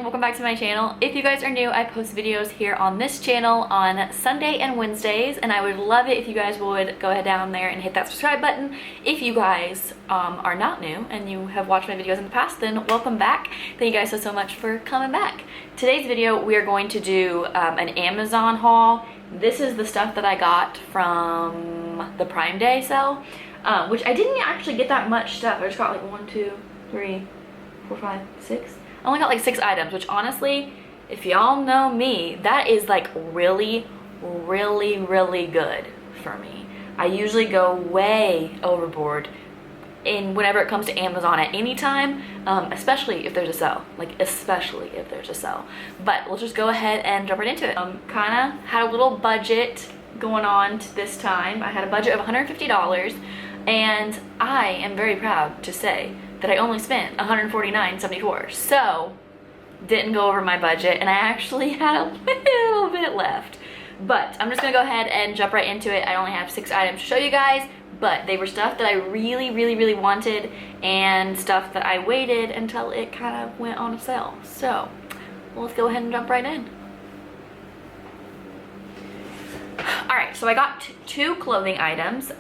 welcome back to my channel. If you guys are new, I post videos here on this channel on Sunday and Wednesdays, and I would love it if you guys would go ahead down there and hit that subscribe button. If you guys are not new and you have watched my videos in the past, then welcome back. Thank you guys so much for coming back. Today's video, we are going to do an Amazon haul. This is the stuff that I got from the Prime Day sale, which I didn't actually get that much stuff. I just got like 1, 2, 3, 4, 5, 6. I only got like 6 items, which honestly, if y'all know me, that is like really good for me. I usually go way overboard whenever it comes to Amazon at any time, especially if there's a sale, especially if there's a sale. But let's just go ahead and jump right into it. Kind of had a little budget going on this time. I had a budget of $150, and I am very proud to say that I only spent $149.74. So didn't go over my budget, and I actually had a little bit left. But I'm just gonna go ahead and jump right into it. I only have 6 items to show you guys, but they were stuff that I really wanted and stuff that I waited until it kind of went on a sale. So let's go ahead and jump right in. All right, so I got 2 clothing items.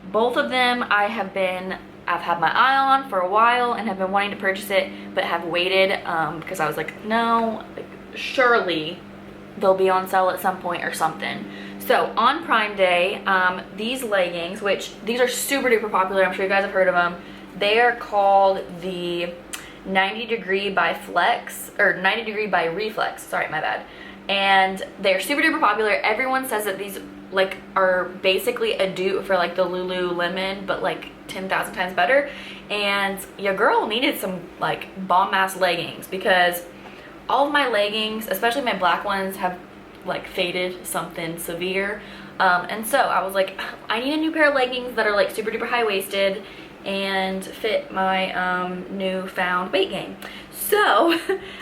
Both of them I've had my eye on for a while and have been wanting to purchase it, but have waited because I was like, no, surely they'll be on sale at some point or something. So on Prime Day, these leggings, which these are super duper popular, I'm sure you guys have heard of them. They are called the 90 Degree by Flex, or 90 Degree by Reflex, sorry, my bad. And they're super duper popular. Everyone says that these are basically a dupe for like the Lululemon, but like 10,000 times better. And your girl needed some like bomb ass leggings, because all of my leggings, especially my black ones, have like faded something severe. And so I was like, I need a new pair of leggings that are like super duper high-waisted and fit my newfound weight gain. So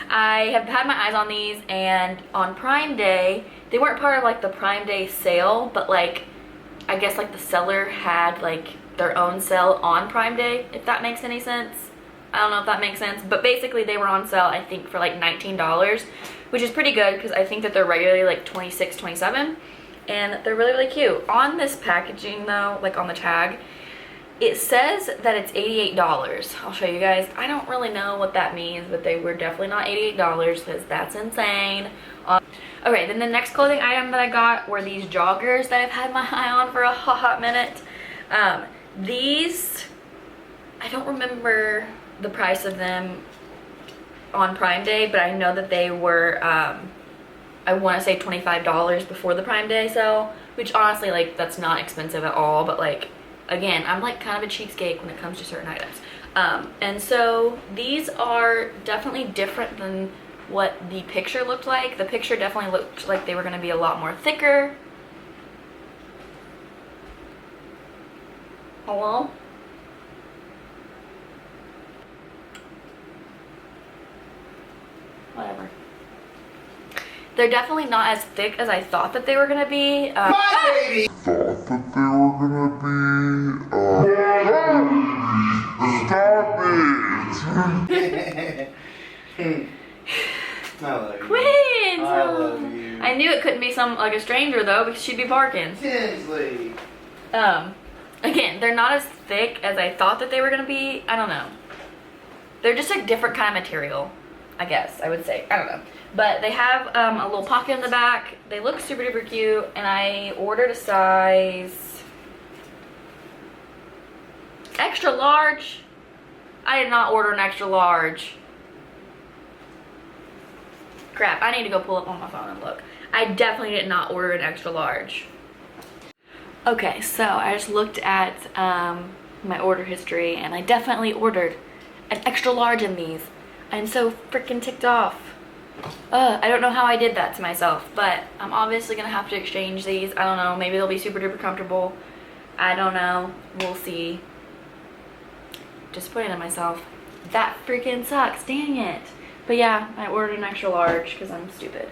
I have had my eyes on these, and on Prime Day, they weren't part of like the Prime Day sale, but like I guess like the seller had like their own sale on Prime Day, if that makes any sense. I don't know if that makes sense, but basically they were on sale, I think, for like $19, which is pretty good because I think that they're regularly like $26, $27, and they're really cute. On this packaging though, like on the tag, it says that it's $88. I'll show you guys. I don't really know what that means, but they were definitely not $88 because that's insane. Okay, then the next clothing item that I got were these joggers that I've had my eye on for a hot minute. These, I don't remember the price of them on Prime Day, but I know that they were, I want to say $25 before the Prime Day sale, which honestly, like, that's not expensive at all, but like, again, I'm like kind of a cheapskate when it comes to certain items. And so these are definitely different than what the picture looked like. The picture definitely looked like they were going to be a lot more thicker. Hello? Whatever. They're definitely not as thick as I thought that they were gonna be. My baby! Thought that they were gonna be. Stop it! I love you. Quinn! I love you. I knew it couldn't be like a stranger though, because she'd be barking. Tinsley. Again, they're not as thick as I thought that they were gonna be. I don't know. They're just a different kind of material, I guess I would say. I don't know. But they have a little pocket in the back. They look super duper cute, and I ordered a size extra large. I did not order an extra large. Crap, I need to go pull up on my phone and look. I definitely did not order an extra large. Okay, so I just looked at my order history, and I definitely ordered an extra large in these. I'm so freaking ticked off. I don't know how I did that to myself, but I'm obviously gonna have to exchange these. I don't know, maybe they'll be super duper comfortable. I don't know, we'll see. Disappointed in myself. That freaking sucks, dang it. But yeah, I ordered an extra large because I'm stupid.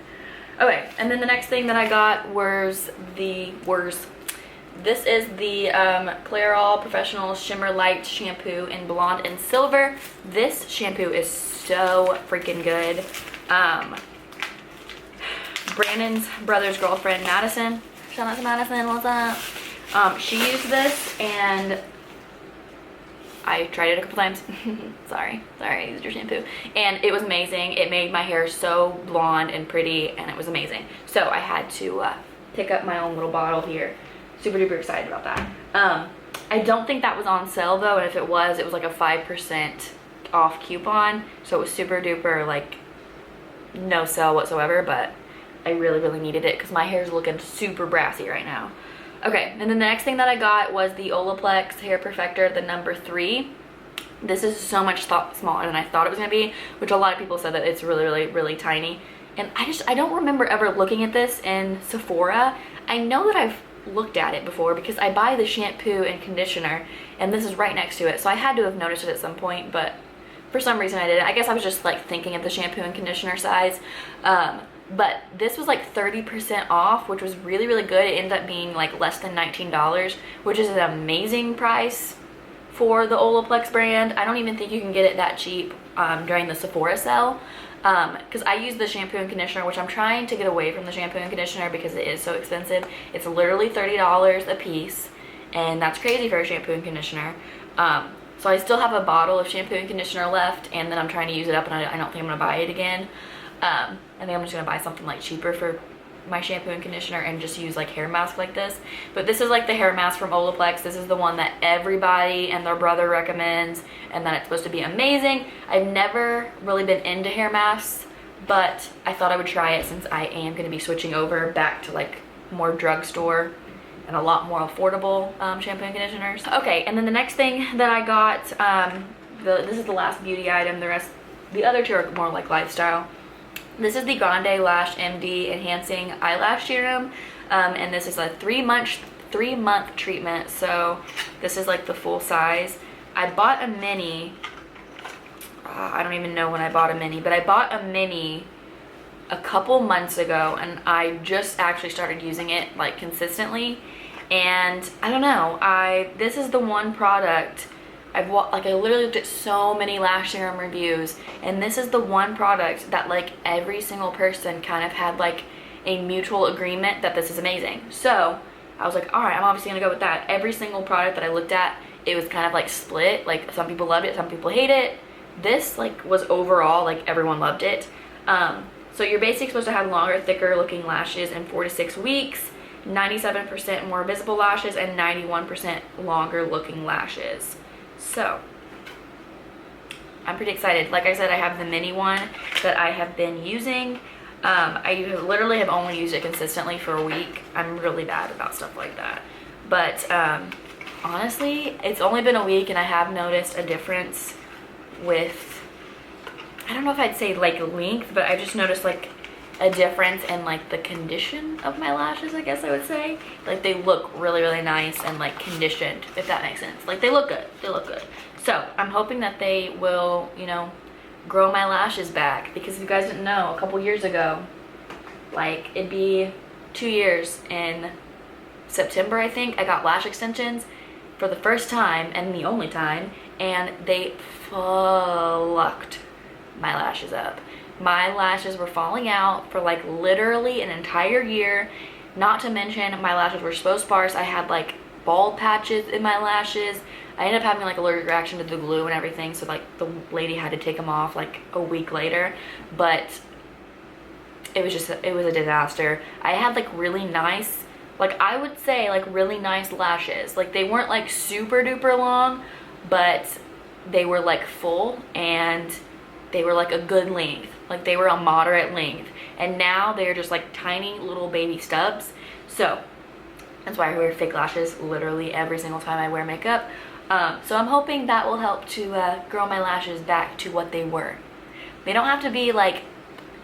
Okay, and then the next thing that I got was this is the Clairol Professional Shimmer Light Shampoo in Blonde and Silver. This shampoo is so freaking good. Brandon's brother's girlfriend, Madison. Shout out to Madison, what's up? She used this and I tried it a couple times. sorry, I used your shampoo. And it was amazing. It made my hair so blonde and pretty, and it was amazing. So I had to pick up my own little bottle here. Super duper excited about that. I don't think that was on sale though, and if it was like a 5% off coupon. So it was super duper like no sale whatsoever, but I really needed it because my hair is looking super brassy right now. Okay, and then the next thing that I got was the Olaplex Hair Perfector, the number 3. This is so much smaller than I thought it was gonna be, which a lot of people said that it's really tiny. And I don't remember ever looking at this in Sephora. I know that I've looked at it before because I buy the shampoo and conditioner, and this is right next to it. So I had to have noticed it at some point, but for some reason I didn't. I guess I was just like thinking of the shampoo and conditioner size. But this was like 30% off, which was really good. It ended up being like less than $19, which is an amazing price for the Olaplex brand. I don't even think you can get it that cheap during the Sephora sale, because I use the shampoo and conditioner, which I'm trying to get away from the shampoo and conditioner because it is so expensive. It's literally $30 a piece, and that's crazy for a shampoo and conditioner. So I still have a bottle of shampoo and conditioner left, and then I'm trying to use it up, and I don't think I'm gonna buy it again. I think I'm just gonna buy something like cheaper for my shampoo and conditioner and just use like hair mask like this. But this is like the hair mask from Olaplex. This is the one that everybody and their brother recommends, and that it's supposed to be amazing. I've never really been into hair masks, but I thought I would try it since I am gonna be switching over back to like more drugstore and a lot more affordable shampoo and conditioners. Okay, and then the next thing that I got, this is the last beauty item. The other two are more like lifestyle. This is the Grande Lash MD Enhancing Eyelash Serum, and this is a 3-month treatment. So this is like the full size. I bought a mini. I don't even know when I bought a mini, but I bought a mini a couple months ago, and I just actually started using it like consistently. And I don't know. This is the one product. I literally looked at so many lash serum reviews, and this is the one product that like every single person kind of had like a mutual agreement that this is amazing. So I was like, all right, I'm obviously gonna go with that. Every single product that I looked at, it was kind of like split. Like some people loved it, some people hate it. This like was overall like everyone loved it. So you're basically supposed to have longer, thicker looking lashes in 4 to 6 weeks, 97% more visible lashes, and 91% longer looking lashes. So I'm pretty excited. Like I said, I have the mini one that I have been using. I literally have only used it consistently for a week. I'm really bad about stuff like that. But honestly, it's only been a week, and I have noticed a difference with, I don't know if I'd say like length, but I just noticed like a difference in like the condition of my lashes, I guess I would say. Like they look really nice and like conditioned, if that makes sense. Like they look good. So I'm hoping that they will, you know, grow my lashes back, because if you guys didn't know, a couple years ago, like it'd be 2 years in September, I think, I got lash extensions for the first time and the only time, and they plucked my lashes up. My lashes were falling out for like literally an entire year. Not to mention my lashes were so sparse. I had like bald patches in my lashes. I ended up having like allergic reaction to the glue and everything, so like the lady had to take them off like a week later. But it was a disaster. I had like really nice, like I would say like really nice lashes. Like they weren't like super duper long, but they were like full, and they were like a good length. Like they were a moderate length, and now they're just like tiny little baby stubs. So that's why I wear fake lashes literally every single time I wear makeup. So I'm hoping that will help to grow my lashes back to what they were. They don't have to be like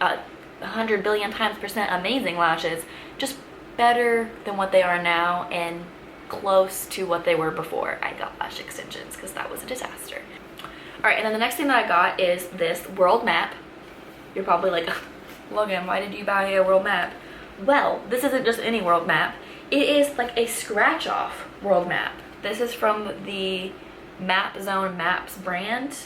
100 billion times % amazing lashes, just better than what they are now and close to what they were before I got lash extensions, because that was a disaster. All right, and then the next thing that I got is this world map. You're probably like, Logan, why did you buy a world map? Well, this isn't just any world map. It is like a scratch-off world map. This is from the Map Zone Maps brand.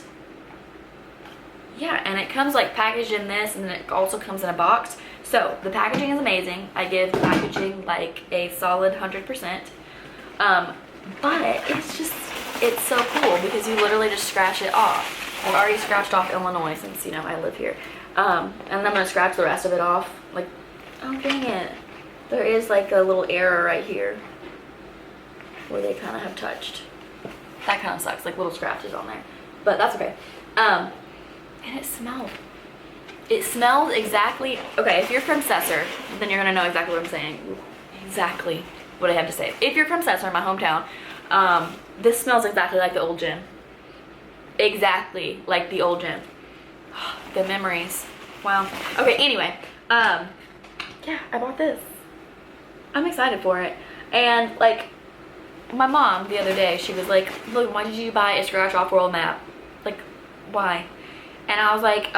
yeah, and it comes like packaged in this, and then it also comes in a box. So the packaging is amazing. I give the packaging like a solid 100%. But it's so cool because you literally just scratch it off. I've already scratched off Illinois since, you know, I live here. And I'm gonna scratch the rest of it off. Like, oh dang it. There is like a little error right here where they kind of have touched. That kind of sucks, like little scratches on there. But that's okay. And it smells. It smells exactly, okay, if you're from Cesar, then you're gonna know exactly what I'm saying. Exactly what I have to say. If you're from Cesar, my hometown, this smells exactly like the old gym. Exactly like the old gym. The memories. Wow. Okay, anyway, yeah, I bought this. I'm excited for it. And like, my mom the other day, she was like, "Look, why did you buy a scratch off world map? Like, why?" And I was like,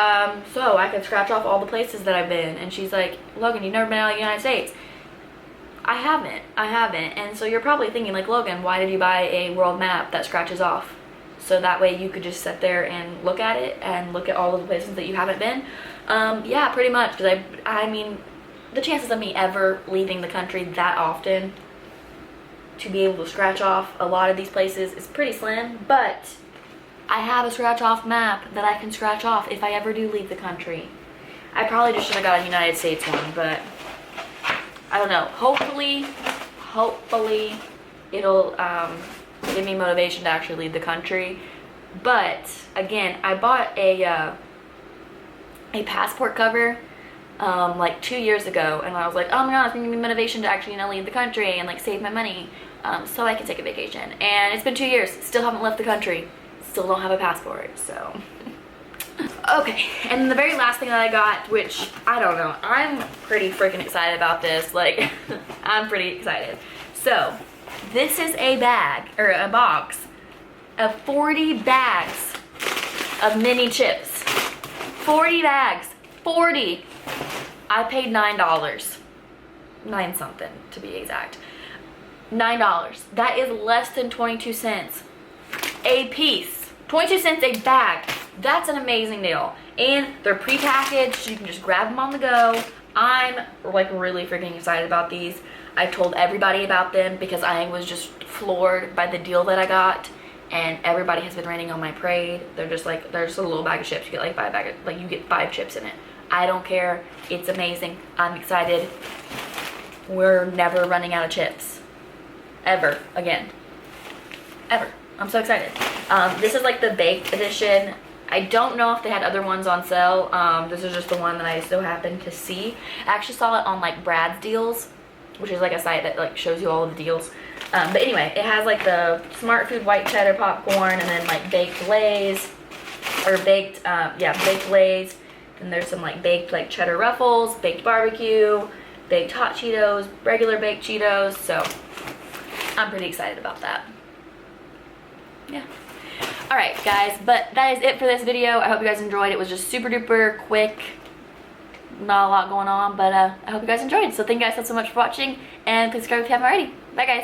so I can scratch off all the places that I've been. And she's like, "Logan, you've never been out of the United States." I haven't. And so you're probably thinking like, "Logan, why did you buy a world map that scratches off? So that way you could just sit there and look at it and look at all of the places that you haven't been." Yeah, pretty much. Because I mean, the chances of me ever leaving the country that often to be able to scratch off a lot of these places is pretty slim. But I have a scratch off map that I can scratch off if I ever do leave the country. I probably just should have got a United States one, but I don't know. Hopefully it'll give me motivation to actually leave the country. But again, I bought a passport cover like 2 years ago, and I was like, oh my god, it's gonna give me motivation to actually, you know, leave the country and like save my money so I can take a vacation. And it's been 2 years, still haven't left the country, still don't have a passport. So okay, and the very last thing that I got, which I don't know, I'm pretty freaking excited about this. Like, I'm pretty excited. So this is a bag, or a box of 40 bags of mini chips. 40 bags. 40. I paid $9. 9 something to be exact. $9. That is less than 22 cents a piece. 22 cents a bag. That's an amazing deal. And they're pre-packaged, so you can just grab them on the go. I'm like really freaking excited about these. I told everybody about them because I was just floored by the deal that I got, and everybody has been raining on my parade. They're just like, they're just a little bag of chips. You get like 5 bags, like you get 5 chips in it. I don't care. It's amazing. I'm excited. We're never running out of chips. Ever again. Ever. I'm so excited. This is like the baked edition. I don't know if they had other ones on sale. This is just the one that I so happened to see. I actually saw it on like Brad's Deals, which is like a site that like shows you all of the deals. But anyway, it has like the Smart Food white cheddar popcorn, and then like baked Lay's, or baked, baked Lay's. And there's some like baked like cheddar ruffles, baked barbecue, baked hot Cheetos, regular baked Cheetos. So I'm pretty excited about that. Yeah. Alright guys, but that is it for this video. I hope you guys enjoyed. It was just super duper quick. Not a lot going on, but I hope you guys enjoyed. So thank you guys so much for watching, and please subscribe if you haven't already. Bye guys.